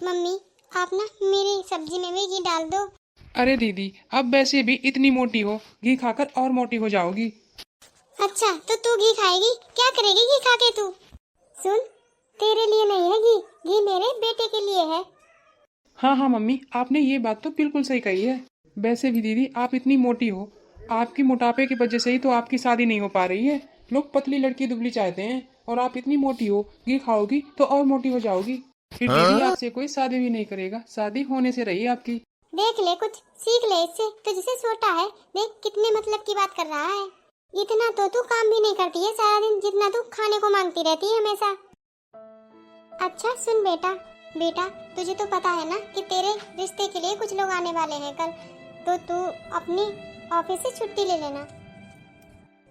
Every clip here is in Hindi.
मम्मी आप ना मेरी सब्जी में भी घी डाल दो। अरे दीदी, अब वैसे भी इतनी मोटी हो, घी खाकर और मोटी हो जाओगी। अच्छा तो तू घी खाएगी? क्या करेगी घी खा के तू? सुन, तेरे लिए नहीं है घी, घी मेरे बेटे के लिए है। हाँ हाँ मम्मी, आपने ये बात तो बिल्कुल सही कही है। वैसे भी दीदी, आप इतनी मोटी हो, आपकी मोटापे की वजह से ही तो आपकी शादी नहीं हो पा रही है। लोग पतली लड़की दुबली चाहते हैं, और आप इतनी मोटी हो, घी खाओगी तो और मोटी हो जाओगी। फिर दीदी आपसे कोई शादी भी नहीं करेगा, शादी होने से रही आपकी। देख ले, कुछ सीख ले इससे, तुझसे छोटा है। देख कितने मतलब की बात कर रहा है। इतना तो तू काम भी नहीं करती है सारा दिन, जितना तू खाने को मांगती रहती है हमेशा। अच्छा सुन बेटा, बेटा तुझे तो पता है ना कि तेरे रिश्ते के लिए कुछ लोग आने वाले हैं कल, तो तू अपनी ऑफिस से छुट्टी ले लेना।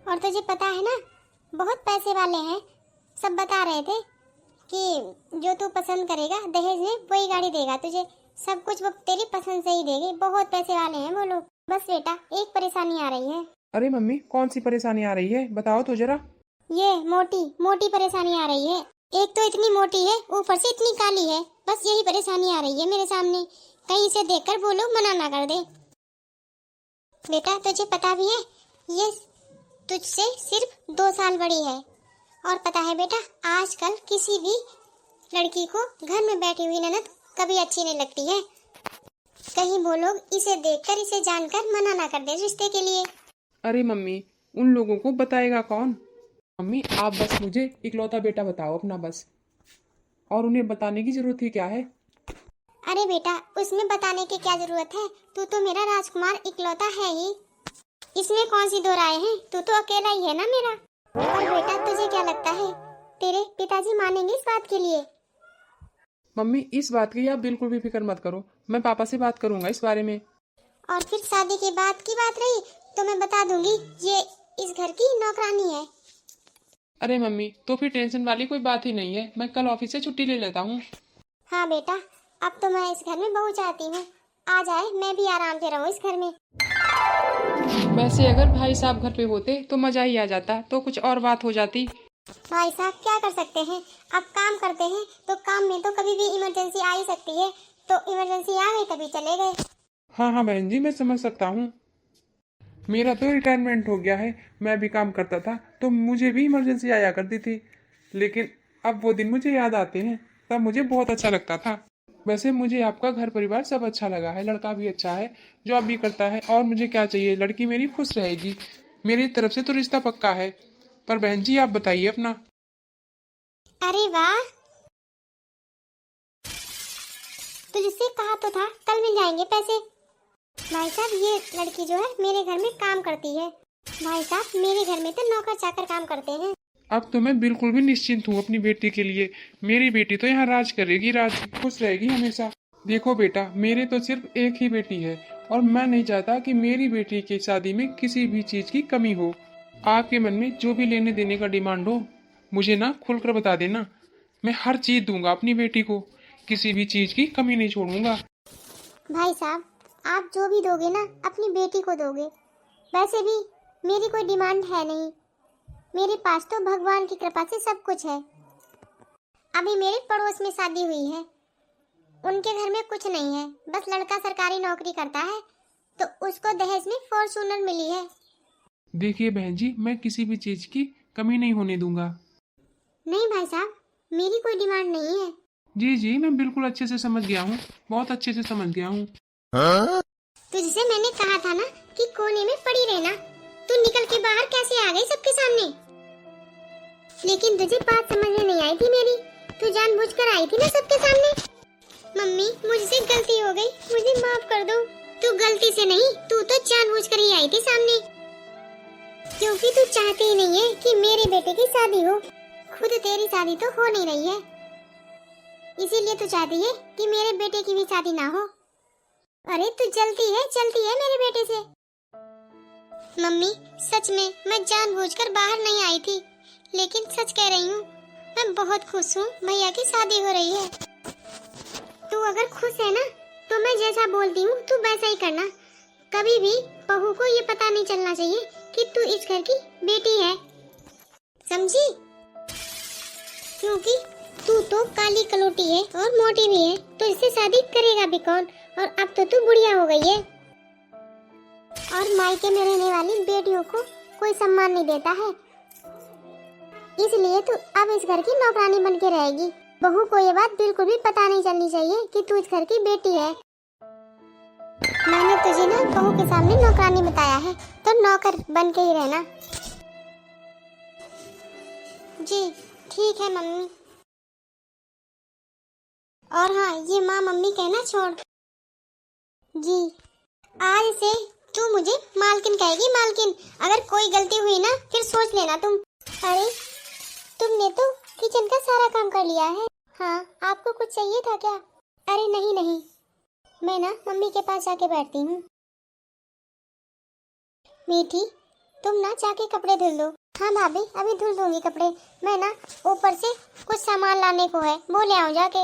और तुझे पता है ना, बहुत पैसे वाले हैं, सब बता रहे थे कि जो तू पसंद करेगा दहेज में वही गाड़ी देगा तुझे, सब कुछ वो तेरी पसंद से ही देंगे। बहुत पैसे वाले हैं वो लोग। बस बेटा एक परेशानी आ रही है। अरे मम्मी, कौन सी परेशानी आ रही है, बताओ तो जरा। ये मोटी मोटी परेशानी आ रही है। एक तो इतनी मोटी है, ऊपर से इतनी काली है। बस यही परेशानी आ रही है मेरे सामने। कहीं इसे देखकर वो लोग मना ना कर दे। बेटा तुझे पता भी है, ये तुझसे सिर्फ 2 साल बड़ी है। और पता है बेटा, आजकल किसी भी लड़की को घर में बैठी हुई ननद कभी अच्छी नहीं लगती है। कहीं वो लोग इसे देखकर, इसे जानकर मना ना कर दे रिश्ते के लिए। अरे मम्मी, उन लोगों को बताएगा कौन? मम्मी, आप बस मुझे इकलौता बेटा बताओ अपना, बस। और उन्हें बताने की जरूरत ही क्या है? अरे बेटा, उसमें बताने की क्या जरूरत है? तू तो मेरा राजकुमार इकलौता है ही, इसमें कौन सी दो राय है? तू तो अकेला ही है ना मेरा। और बेटा तुझे क्या लगता है, तेरे पिताजी मानेंगे इस बात के लिए? मम्मी, इस बात की आप बिल्कुल भी फिक्र मत करो, मैं पापा से बात करूंगा इस बारे में। और फिर शादी के बाद की बात रही तो मैं बता दूंगी ये इस घर की नौकरानी है। अरे मम्मी, तो फिर टेंशन वाली कोई बात ही नहीं है, मैं कल ऑफिस से छुट्टी ले लेता हूँ। हाँ बेटा, अब तो मैं इस घर में बहू चाहती हूँ। आ जाए, मैं भी आराम से रहूँ इस घर में। वैसे अगर भाई साहब घर पे होते तो मजा ही आ जाता, तो कुछ और बात हो जाती। भाई साहब क्या कर सकते हैं, अब काम करते हैं तो काम में तो कभी भी इमरजेंसी आ ही सकती है। तो इमरजेंसी आ गई तभी चले गए। हाँ हाँ बहन जी, मैं समझ सकता हूँ। मेरा तो रिटायरमेंट हो गया है, मैं भी काम करता था तो मुझे भी इमरजेंसी आया करती थी। लेकिन अब वो दिन मुझे याद आते हैं, तब मुझे बहुत अच्छा लगता था। वैसे मुझे आपका घर परिवार सब अच्छा लगा है, लड़का भी अच्छा है, जॉब भी करता है, और मुझे क्या चाहिए, लड़की मेरी खुश रहेगी। मेरी तरफ से तो रिश्ता पक्का है। पर बहन जी आप बताइए अपना। अरे वाह, तुझसे कहा तो था कल मिल जाएंगे पैसे। भाई साहब ये लड़की जो है मेरे घर में काम करती है। भाई साहब मेरे घर में तो नौकर चाकर काम करते हैं। अब तो मैं बिल्कुल भी निश्चिंत हूँ अपनी बेटी के लिए। मेरी बेटी तो यहाँ राज करेगी, राज, खुश रहेगी हमेशा। देखो बेटा, मेरे तो सिर्फ एक ही बेटी है, और मैं नहीं चाहता कि मेरी बेटी की शादी में किसी भी चीज की कमी हो। आपके मन में जो भी लेने देने का डिमांड हो, मुझे ना खुलकर बता देना। मैं हर चीज दूंगा अपनी बेटी को, किसी भी चीज की कमी नहीं छोड़ूंगा। भाई साहब आप जो भी दोगे ना अपनी बेटी को दोगे। वैसे भी मेरी कोई डिमांड है नहीं, मेरे पास तो भगवान की कृपा से सब कुछ है। अभी मेरे पड़ोस में शादी हुई है, उनके घर में कुछ नहीं है, बस लड़का सरकारी नौकरी करता है तो उसको दहेज में फॉर्च्यूनर मिली है। देखिए बहन जी, मैं किसी भी चीज की कमी नहीं होने दूंगा। नहीं भाई साहब, मेरी कोई डिमांड नहीं है। जी जी, मैं बिल्कुल अच्छे से समझ गया हूँ, बहुत अच्छे से समझ गया हूँ। तुझसे मैंने कहा था ना कि कोने में पड़ी रहना, तू निकल के बाहर कैसे आ गई सबके सामने? लेकिन तुझे बात समझ में नहीं आई थी मेरी, तू जानबूझकर आई थी ना सबके सामने। मम्मी मुझसे गलती हो गई, मुझे माफ कर दो। तू गलती से नहीं, तू तो जानबूझकर ही आई थी सामने, क्योंकि तू चाहती ही नहीं है कि मेरे बेटे की शादी हो। खुद तेरी शादी तो हो नहीं रही है, इसीलिए तू चाहती है कि मेरे बेटे की भी शादी ना हो। अरे तू चलती है मेरे बेटे से। मम्मी सच में मैं जानबूझकर बाहर नहीं आई थी, लेकिन सच कह रही हूँ, मैं बहुत खुश हूँ भैया की शादी हो रही है। तू अगर खुश है ना तो मैं जैसा बोलती हूँ तू वैसा ही करना। कभी भी बहू को ये पता नहीं चलना चाहिए कि तू इस घर की बेटी है, समझी? क्योंकि तू तो काली कलोटी है और मोटी भी है, तो इससे शादी करेगा भी कौन? और अब तो तू बुढ़िया हो गई है और मायके में रहने वाली बेटियों को कोई सम्मान नहीं देता है, इसलिए तू अब इस घर की नौकरानी बन के रहेगी। बहू को ये बात बिल्कुल भी पता नहीं चलनी चाहिए कि तू इस घर की बेटी है। मैंने तुझे ना बहू के सामने नौकरानी बताया है, तो नौकर बन के ही रहना। जी ठीक है मम्मी। और हाँ, ये माँ मम्मी कहना छोड़। जी आज से तू मुझे मालकिन कहेगी, मालकिन। अगर कोई गलती हुई ना फिर सोच लेना तुम। अरे तुमने तो किचन का सारा काम कर लिया है। हाँ, आपको कुछ चाहिए था क्या? अरे नहीं नहीं, मैं ना मम्मी के पास जाके बैठती हूँ। मीठी, तुम ना जाके कपड़े धुल दो। हाँ भाभी, अभी धुल दूंगी कपड़े। मैं ना ऊपर से कुछ सामान लाने को है, वो ले आऊँ जाके।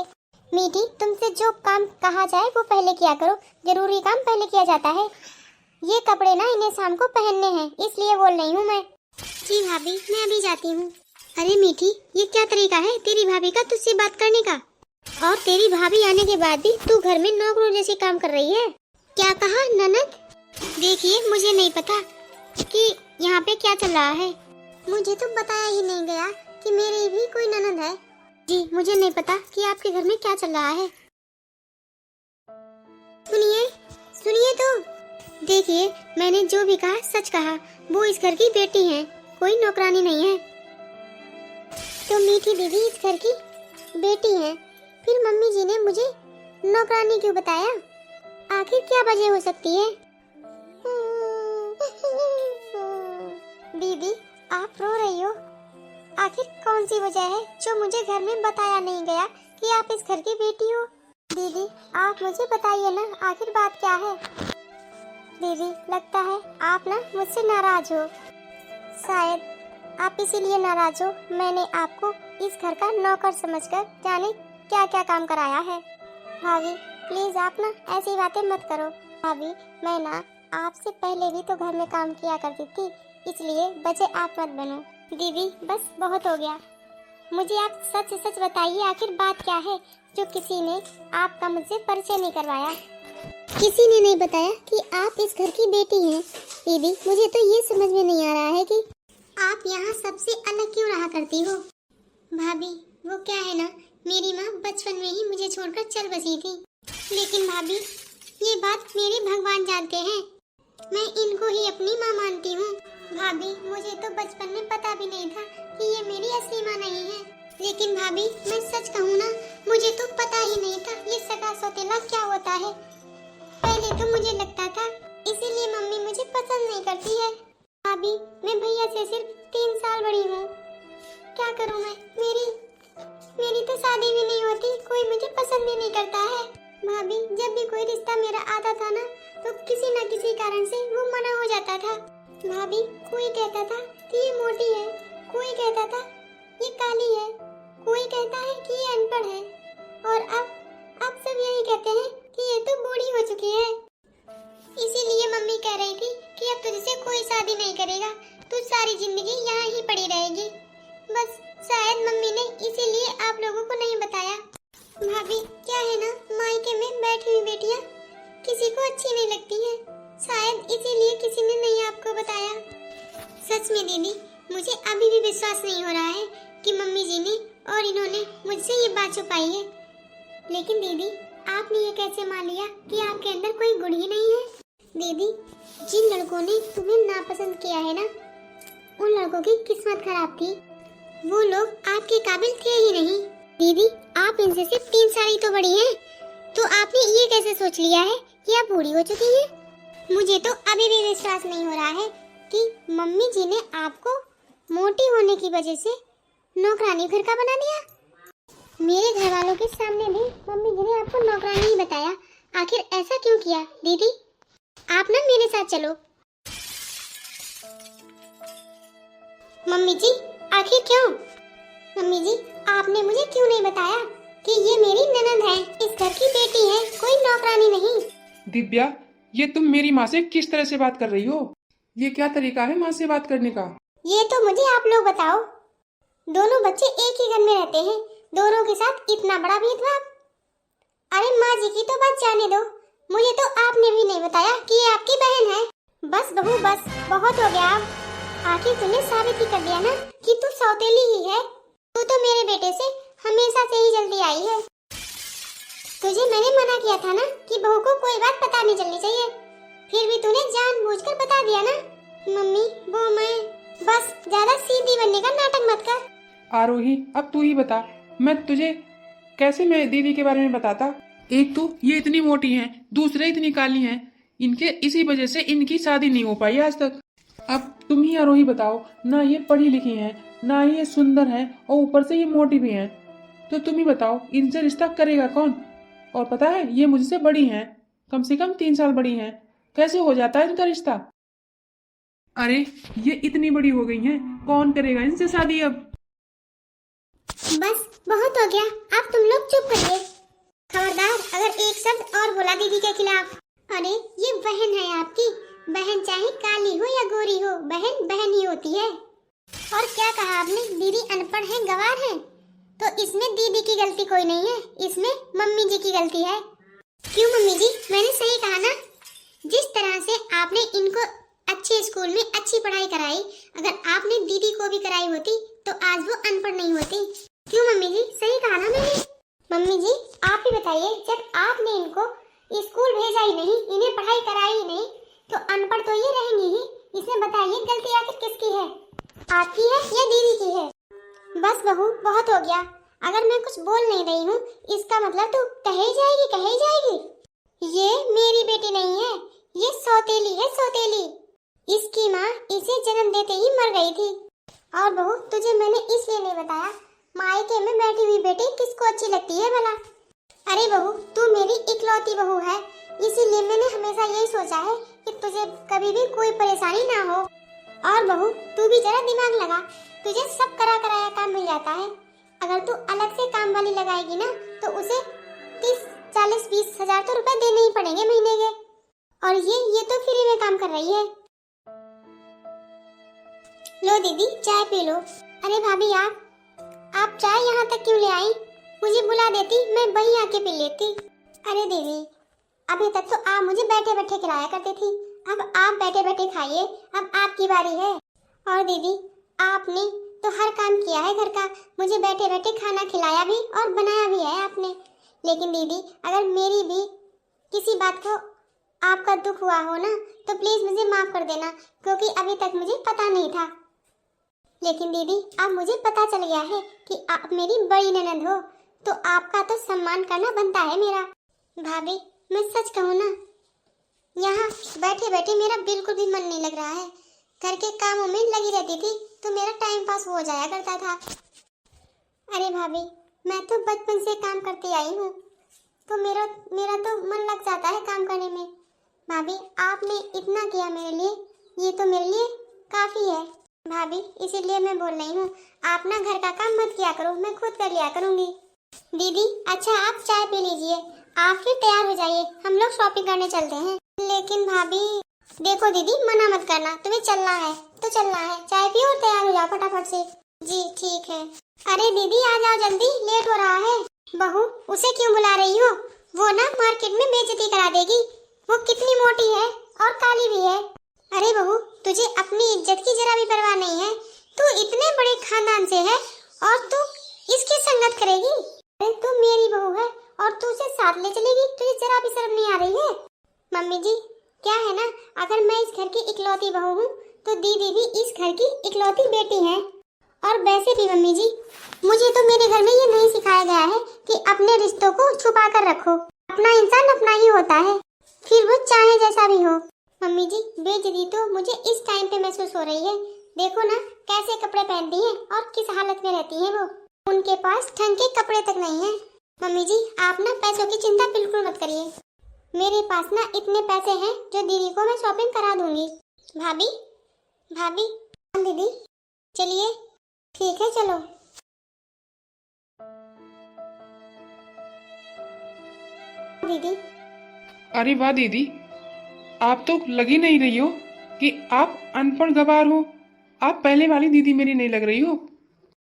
मीठी, तुमसे जो काम कहा जाए वो पहले किया करो, जरूरी काम पहले किया जाता है। ये कपड़े ना इन्हें शाम को पहनने हैं, इसलिए बोल रही हूँ मैं। जी भाभी, मैं अभी जाती हूँ। अरे मीठी, ये क्या तरीका है तेरी भाभी का तुझसे बात करने का? और तेरी भाभी आने के बाद भी तू घर में नौकरों जैसे काम कर रही है। क्या कहा ननद? देखिए, मुझे नहीं पता कि यहाँ पे क्या चल रहा है। मुझे तो बताया ही नहीं गया कि मेरी भी कोई ननद है। जी मुझे नहीं पता कि आपके घर में क्या चल रहा है। सुनिए सुनिए तो। देखिए, मैंने जो भी कहा सच कहा। वो इस घर की बेटी है, कोई नौकरानी नहीं है। तो मीठी दीदी इस घर की बेटी है, फिर मम्मी जी ने मुझे नौकरानी क्यों बताया? आखिर क्या वजह हो सकती है? दीदी आप रो रही हो, आखिर कौन सी वजह है जो मुझे घर में बताया नहीं गया कि आप इस घर की बेटी हो? दीदी आप मुझे बताइए ना, आखिर बात क्या है? दीदी लगता है आप ना मुझसे नाराज हो, शायद आप इसीलिए नाराज हो। मैंने आपको इस घर का नौकर समझकर जाने क्या क्या काम कराया है। भाभी प्लीज आप ना ऐसी बातें मत करो। भाभी मैं ना आपसे पहले भी तो घर में काम किया करती थी, इसलिए बचे आप मत बनो। दीदी बस बहुत हो गया, मुझे आप सच सच बताइए आखिर बात क्या है जो किसी ने आपका मुझसे परिचय नहीं करवाया। किसी ने नहीं बताया कि आप इस घर की बेटी हैं। दीदी मुझे तो ये समझ में नहीं आ रहा है कि आप यहाँ सबसे अलग क्यों रहा करती हो। भाभी वो क्या है ना, मेरी माँ बचपन में ही मुझे छोड़कर चल बसी थी। लेकिन भाभी ये बात मेरे भगवान जानते हैं, मैं इनको ही अपनी माँ मानती हूँ। भाभी मुझे तो बचपन में पता भी नहीं था कि ये मेरी असली माँ नहीं है। लेकिन भाभी मैं सच कहूँ ना, मुझे तो पता ही नहीं था ये सगा सौतेला क्या होता है। पहले तो मुझे लगता था इसीलिए मम्मी मुझे पसंद नहीं करती है। भाभी मैं भैया से सिर्फ 3 साल बड़ी हूँ, क्या करूँ मैं? मेरी तो शादी भी नहीं होती, कोई मुझे पसंद भी नहीं करता है। भाभी जब भी कोई रिश्ता मेरा आता था ना, तो किसी न किसी कारण से वो मना हो जाता था। भाभी कोई कहता था कि ये मोटी है, कोई कहता था ये काली है, कोई कहता है कि ये अनपढ़ है, और अब सब यही कहते हैं कि ये तो बूढ़ी हो चुकी है। इसीलिए मम्मी कह रही थी कि अब तुझसे कोई शादी नहीं करेगा, तू सारी जिंदगी यहाँ ही पड़ी रहेगी। बस शायद मम्मी ने इसीलिए आप लोगों को नहीं बताया। भाभी क्या है ना, मायके में बैठी हुई बेटियाँ किसी को अच्छी नहीं लगती है, शायद इसीलिए किसी ने नहीं आपको बताया। सच में दीदी मुझे अभी भी विश्वास नहीं हो रहा है कि मम्मी जी ने और इन्होंने मुझसे ये बात छुपाई है। लेकिन दीदी आपने ये कैसे मान लिया कि आपके अंदर कोई गुण ही नहीं है? दीदी जिन लड़कों ने तुम्हें नापसंद किया है ना, उन लड़कों की किस्मत खराब थी, वो लोग आपके काबिल थे ही नहीं। दीदी आप इनसे सिर्फ 3 साल ही तो बड़ी हैं, तो आपने ये कैसे सोच लिया है कि आप बूढ़ी हो चुकी हैं? मुझे तो अभी भी विश्वास नहीं हो रहा है कि मम्मी जी ने आपको मोटी होने की वजह से नौकरानी घर का बना दिया। मेरे घर वालों के सामने भी मम्मी जी ने आपको नौकरानी ही बताया, आखिर ऐसा क्यों किया? दीदी आप ना मेरे साथ चलो। मम्मी जी आखिर क्यों? मम्मी जी आपने मुझे क्यों नहीं बताया कि ये मेरी ननद है, इस घर की बेटी है, कोई नौकरानी नहीं। दिव्या, ये तुम मेरी माँ से किस तरह से बात कर रही हो? ये क्या तरीका है माँ से बात करने का? ये तो मुझे आप लोग बताओ। दोनों बच्चे एक ही घर में रहते हैं, दोनों के साथ इतना बड़ा भेदभाव। अरे माँ जी की तो बात जाने दो, मुझे तो आपने भी नहीं बताया कि ये आपकी बहन है। बस बहू बस, बहुत हो गया अब। आखिर तूने साबित ही कर दिया ना कि तू सौतेली ही है। तू तो मेरे बेटे से हमेशा से ही जल्दी आई है। तुझे मैंने मना किया था ना कि बहू को कोई बात पता नहीं चलनी चाहिए, फिर भी तूने जानबूझकर बता दिया ना। मम्मी वो मैं बस ज्यादा सीधी बनने का नाटक मत कर। आरोही, अब तू ही बता, मैं तुझे कैसे मैं दीदी के बारे में बताता। एक तो ये इतनी मोटी हैं, दूसरे इतनी काली हैं, इनके इसी वजह से इनकी शादी नहीं हो पाई आज तक। अब तुम ही आरोही बताओ, ना ये पढ़ी लिखी हैं, ना ही ये सुंदर हैं, और ऊपर से ये मोटी भी हैं। तो तुम ही बताओ इनसे रिश्ता करेगा कौन। और पता है ये मुझसे बड़ी हैं, कम से कम 3 साल बड़ी हैं, कैसे हो जाता है इनका रिश्ता। अरे ये इतनी बड़ी हो गई हैं, कौन करेगा इनसे शादी अब। बस बहुत हो गया, अब तुम लोग चुप करिए। खबरदार अगर एक शब्द और बोला दीदी के खिलाफ। अरे ये बहन है आपकी, बहन चाहे काली हो या गोरी हो, बहन बहन ही होती है। और क्या कहा आपने, दीदी अनपढ़ है, गंवार है, तो इसमें दीदी की गलती कोई नहीं है, इसमें मम्मी जी की गलती है। क्यों मम्मी जी, मैंने सही कहा ना। जिस तरह से आपने इनको अच्छे स्कूल में अच्छी पढ़ाई कराई, अगर आपने दीदी को भी कराई होती तो आज वो अनपढ़ नहीं होती। क्यों मम्मी जी, सही कहा ना मैंने। मम्मी जी आप ही बताइए, जब आपने इनको स्कूल भेजा ही नहीं, इन्हें पढ़ाई कराई ही नहीं, तो अनपढ़ तो ये रहेंगी ही। इसमें बताइए गलती आखिर किसकी है, आपकी है या दीदी की है। बस बहू बहुत हो गया, अगर मैं कुछ बोल नहीं रही हूँ इसका मतलब तू कहे जाएगी, कहे जाएगी। ये मेरी बेटी नहीं है, ये सौतेली है, सौतेली। इसकी माँ इसे जन्म देते ही मर गई थी। और बहू तुझे मैंने इसलिए नहीं बताया, मायके में बैठी हुई बेटी किसको अच्छी लगती है भला। अरे बहू तू मेरी इकलौती बहू है, इसीलिए मैंने हमेशा यही सोचा है कि तुझे कभी भी कोई परेशानी ना हो। और बहू तू भी जरा दिमाग लगा, तुझे सब करा कराया काम मिल जाता है। अगर तू अलग से काम वाली लगाएगी ना तो उसे 30, 40, 20 हजार तो रुपए देने ही पड़ेंगे महीने के। और ये तो फ्री में काम कर रही है। लो दीदी चाय पी लो। अरे भाभी आप चाय यहाँ तक क्यों ले आई, मुझे बुला देती, मैं वहीं आके पी लेती। अरे दीदी अभी तक तो आप मुझे बैठे बैठे खिलाया करती थी, अब आप बैठे बैठे खाइए, अब आपकी बारी है। और दीदी आपने तो हर काम किया है घर का, मुझे बैठे बैठे खाना खिलाया भी और बनाया भी है आपने। लेकिन दीदी अगर मेरी भी किसी बात को आपका दुख हुआ हो ना तो प्लीज मुझे माफ कर देना, क्योंकि अभी तक मुझे पता नहीं था। लेकिन दीदी अब मुझे पता चल गया है कि आप मेरी बड़ी ननद हो, तो आपका तो सम्मान करना बनता है मेरा। भाभी मैं सच कहूँ ना, यहाँ बैठे बैठे मेरा बिल्कुल भी मन नहीं लग रहा है, घर के कामों में लगी रहती थी तो मेरा टाइम पास हो जाया करता था। अरे भाभी मैं तो बचपन से काम करती आई हूँ, तो मेरा तो मन लग जाता है काम करने में। भाभी आपने इतना किया मेरे लिए, ये तो मेरे लिए काफी है भाभी, इसीलिए मैं बोल रही हूँ आप ना घर का काम मत किया करो, मैं खुद कर लिया करूँगी। दीदी अच्छा आप चाय पी लीजिए, आप फिर तैयार हो जाइए, हम लोग शॉपिंग करने चलते हैं। लेकिन भाभी देखो दीदी मना मत करना, तुम्हें चलना है तो चलना है, चाय पियो और तैयार हो जाओ फटाफट से। जी ठीक है। अरे दीदी आ जाओ जल्दी, लेट हो रहा है। बहू उसे क्यों बुला रही हो, वो ना मार्केट में बेइज्जती करा देगी, वो कितनी मोटी है और काली भी है। अरे बहू तुझे अपनी इज्जत की जरा भी परवाह नहीं है, तू इतने बड़े खानदान से है और तू इसकी संगत करेगी। अरे तू मेरी बहू है और तू उसे साथ ले चलेगी, तुझे जरा भी शर्म नहीं आ रही है। मम्मी जी क्या है ना, अगर मैं इस घर की इकलौती बहू हूँ तो दीदी भी इस घर की इकलौती बेटी है। और वैसे भी मम्मी जी मुझे तो मेरे घर में ये नहीं सिखाया गया है कि अपने रिश्तों को छुपा कर रखो, अपना इंसान अपना ही होता है, फिर वो चाहे जैसा भी हो। मम्मी जी बेइज्जती तो मुझे इस टाइम पे महसूस हो रही है, देखो ना कैसे कपड़े पहनती हैं और किस हालत में रहती हैं वो, उनके पास ढंग के कपड़े तक नहीं है। मम्मी जी आप ना पैसों की चिंता बिल्कुल मत करिए, मेरे पास ना इतने पैसे हैं जो दीदी को मैं शॉपिंग करा दूंगी। भाभी भाभी दीदी चलिए ठीक है चलो। दीदी अरे वाह दीदी, आप तो लग ही नहीं रही हो कि आप अनपढ़ गवार हो, आप पहले वाली दीदी मेरी नहीं लग रही हो।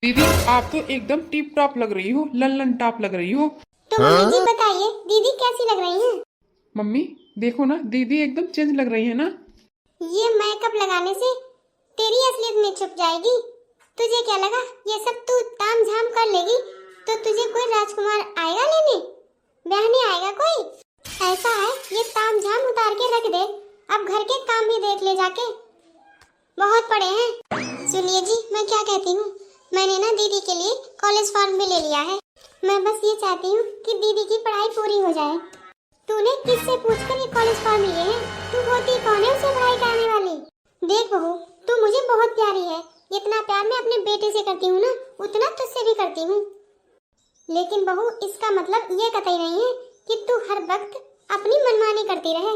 दीदी आप तो एकदम टिप टॉप लग रही हो, लल्लन टॉप लग रही हो। तो मम्मी जी बताइए दीदी कैसी लग रही हैं? मम्मी देखो ना, दीदी एकदम चेंज लग रही है ना। ये मेकअप लगाने से तेरी असलियत नहीं छुप जाएगी। तुझे क्या लगा ये सब तू ताम झाम कर लेगी तो तुझे कोई राजकुमार आएगा लेने? बहने आएगा कोई? ऐसा है ये ताम झाम उतार के रख दे, अब घर के काम भी देख ले जाके, बहुत पड़े हैं। सुनिए जी मैं क्या कहती हूँ, मैंने ना दीदी के लिए कॉलेज फॉर्म भी ले लिया है। मैं बस ये चाहती हूँ कि दीदी की पढ़ाई पूरी हो जाए। तूने किससे पूछकर ये कॉलेज फॉर्म लिए हैं? तू होती कौन है उसे पढ़ाई कराने वाली? देख बहू तू मुझे बहुत प्यारी है, जितना प्यार मैं अपने बेटे से करती हूँ ना उतना तुझसे भी करती हूँ। लेकिन बहू इसका मतलब ये कतई नहीं है कि तू हर वक्त अपनी मनमानी करती रहे।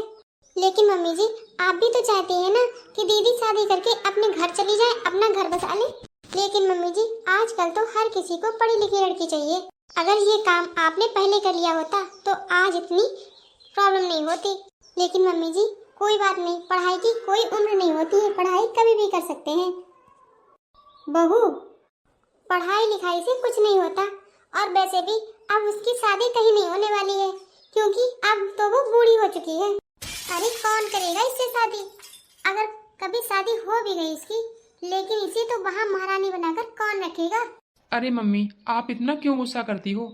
लेकिन मम्मी जी आप भी तो चाहती हैं ना कि दीदी शादी करके अपने घर चली जाए, अपना घर बसा ले। लेकिन मम्मी जी आजकल तो हर किसी को पढ़ी लिखी लड़की चाहिए। अगर ये काम आपने पहले कर लिया होता तो आज इतनी प्रॉब्लम नहीं होती। लेकिन मम्मी जी कोई बात नहीं, पढ़ाई की कोई उम्र नहीं होती है, पढ़ाई कभी भी कर सकते हैं। बहू पढ़ाई लिखाई से कुछ नहीं होता, और वैसे भी अब उसकी शादी कहीं नहीं होने वाली है क्योंकि अब तो वो बूढ़ी हो चुकी है। अरे कौन करेगा इससे शादी? अगर कभी शादी हो भी गई इसकी, लेकिन इसे तो वहाँ महारानी बनाकर कौन रखेगा? अरे मम्मी आप इतना क्यों गुस्सा करती हो?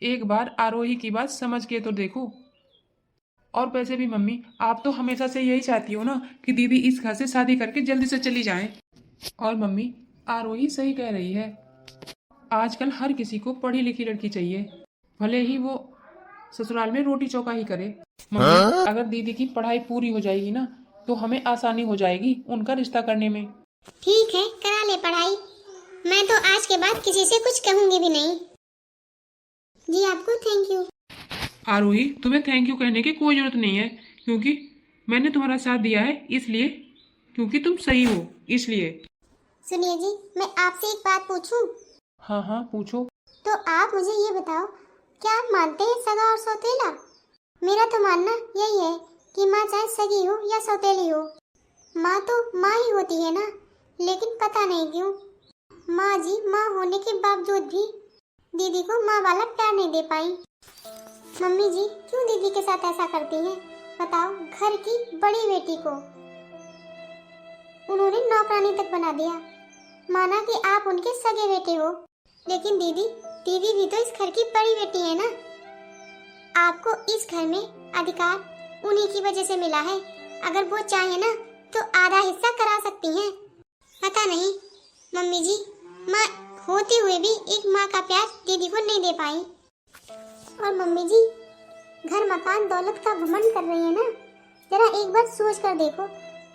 एक बार आरोही की बात समझ के तो देखो। और वैसे भी मम्मी आप तो हमेशा से यही चाहती हो ना कि दीदी इस घर से शादी करके जल्दी से चली जाए। और मम्मी आरोही सही कह रही है, आजकल हर किसी को पढ़ी लिखी लड़की चाहिए, भले ही वो ससुराल में रोटी चौका ही करे। मम्मी अगर दीदी की पढ़ाई पूरी हो जाएगी ना तो हमें आसानी हो जाएगी उनका रिश्ता करने में। ठीक है करा ले पढ़ाई, मैं तो आज के बाद किसी से कुछ कहूंगी भी नहीं। जी आपको थैंक यू। आरोही तुम्हें थैंक यू कहने की कोई जरूरत नहीं है, क्योंकि मैंने तुम्हारा साथ दिया है इसलिए, क्योंकि तुम सही हो इसलिए। सुनिए जी मैं आपसे एक बात पूछूं? हाँ हाँ पूछो। तो आप मुझे ये बताओ, क्या आप मानते हैं सगा और सौतेला? मेरा तो मानना यही है कि माँ चाहे सगी हो या सौतेली हो, माँ तो माँ ही होती है ना। लेकिन पता नहीं क्यों माँ जी माँ होने के बावजूद भी दीदी को माँ वाला प्यार नहीं दे पाई। मम्मी जी क्यों दीदी के साथ ऐसा करती हैं? बताओ, घर की बड़ी बेटी को उन्होंने नौकरानी तक बना दिया, माना कि आप उनके सगे बेटे हो। लेकिन दीदी भी तो इस घर की बड़ी बेटी है ना। आपको इस घर में अधिकार उन्हीं की वजह से मिला है। अगर वो चाहे ना तो आधा हिस्सा करा सकती हैं। पता नहीं मम्मी जी माँ होते हुए भी एक माँ का प्यार दीदी को नहीं दे पाई। और मम्मी जी घर मकान दौलत का घमंड कर रही है ना, जरा एक बार सोच कर देखो,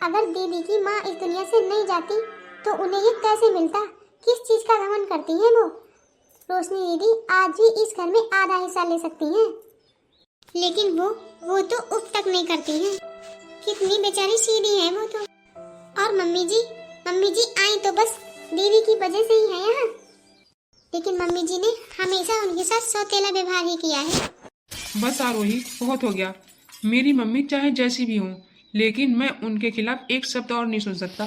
अगर दीदी की माँ इस दुनिया से नहीं जाती तो उन्हें ये कैसे मिलता? किस चीज का घमंड करती हैं वो? रोशनी दीदी आज भी इस घर में आधा हिस्सा ले सकती हैं, लेकिन वो तो उफ तक नहीं करती हैं। कितनी बेचारी सीधी है वो तो। और मम्मी जी आई तो बस दीदी की वजह से ही है यहाँ। लेकिन मम्मी जी ने हमेशा उनके साथ सौतेला व्यवहार ही किया है। बस आरोही बहुत हो गया। मेरी मम्मी चाहे जैसी भी हो, लेकिन मैं उनके खिलाफ एक शब्द और नहीं सुन सकता।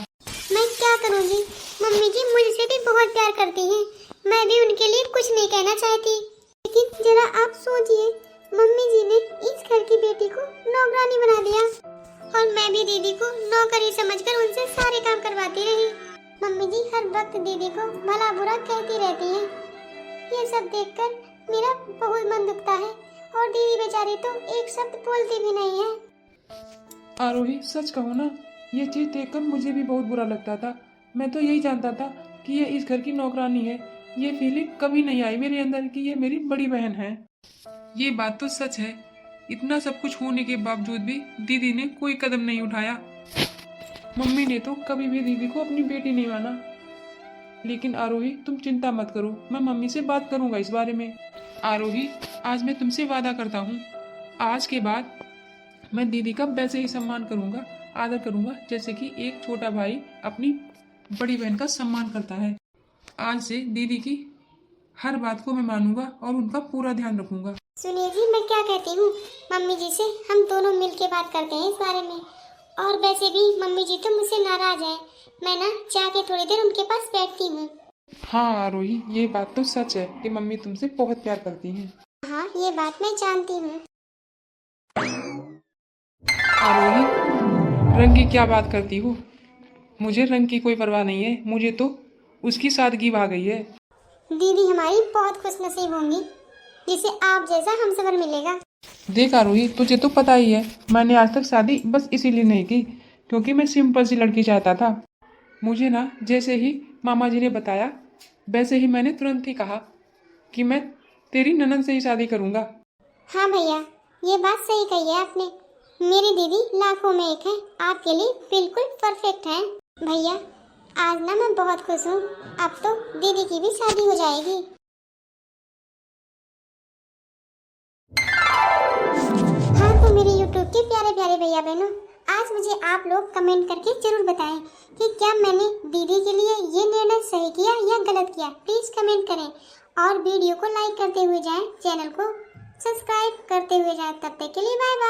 मैं क्या करूँगी? मम्मी जी मुझसे भी बहुत प्यार करती हैं, मैं भी उनके लिए कुछ नहीं कहना चाहती। लेकिन जरा आप सोचिए, मम्मी जी ने इस घर की बेटी को नौकरानी बना दिया और मैं भी दीदी को नौकरी समझकर उनसे सारे काम करवाती रही। मम्मी जी हर वक्त दीदी को भला बुरा कहती रहती हैं। ये सब देखकर मेरा बहुत मन दुखता है, और दीदी बेचारी तो एक शब्द बोलती भी नहीं है। आरोही सच कहूँ ना, ये चीज देखकर मुझे भी बहुत बुरा लगता था। मैं तो यही जानता था कि ये इस घर की नौकरानी है। ये फीलिंग कभी नहीं आई मेरे अंदर कि ये मेरी बड़ी बहन है। ये बात तो सच है, इतना सब कुछ होने के बावजूद भी दीदी ने कोई कदम नहीं उठाया। मम्मी ने तो कभी भी दीदी को अपनी बेटी नहीं माना। लेकिन आरोही तुम चिंता मत करो, मैं मम्मी से बात करूंगा इस बारे में। आरोही आज मैं तुमसे वादा करता हूँ, आज के बाद मैं दीदी का वैसे ही सम्मान करूंगा, आदर करूंगा जैसे कि एक छोटा भाई अपनी बड़ी बहन का सम्मान करता है। आज से दीदी की हर बात को मैं मानूंगा और उनका पूरा ध्यान रखूंगा। सुनिए जी मैं क्या कहती हूँ, मम्मी जी से हम दोनों मिलके बात करते हैं इस बारे में। और वैसे भी मम्मी जी तो मुझसे नाराज है, मैं ना जाके थोड़ी देर उनके पास बैठती हूँ। हाँ आरोही, ये बात तो सच है कि मम्मी तुमसे बहुत प्यार करती हैं। हाँ, ये बात मैं जानती हूँ। आरोही, रंग की क्या बात करती हो? मुझे रंग की कोई परवाह नहीं है, मुझे तो उसकी सादगी भा गई है। दीदी हमारी बहुत खुशनसीब होंगी जिसे आप जैसा हमसफर मिलेगा। देख आरोही, तुझे तो पता ही है, मैंने आज तक शादी बस इसीलिए नहीं की क्योंकि मैं सिंपल सी लड़की चाहता था। मुझे ना जैसे ही मामा जी ने बताया वैसे ही मैंने तुरंत ही कहा कि मैं तेरी ननद से ही शादी करूंगा। हाँ भैया, ये बात सही कही है आपने। मेरी दीदी लाखों में एक है, आपके लिए बिल्कुल परफेक्ट है। भैया, आज ना मैं बहुत खुश हूँ। अब तो दीदी की भी शादी हो जाएगी। हाँ तो मेरे YouTube के प्यारे प्यारे भैया बहनों, आज मुझे आप लोग कमेंट करके जरूर बताएं कि क्या मैंने दीदी के लिए ये निर्णय सही किया या गलत किया। प्लीज कमेंट करें और वीडियो को लाइक करते हुए जाएं, चैनल को सब्सक्राइब करते हुए जाएं। तब तक के लिए बाय बाय।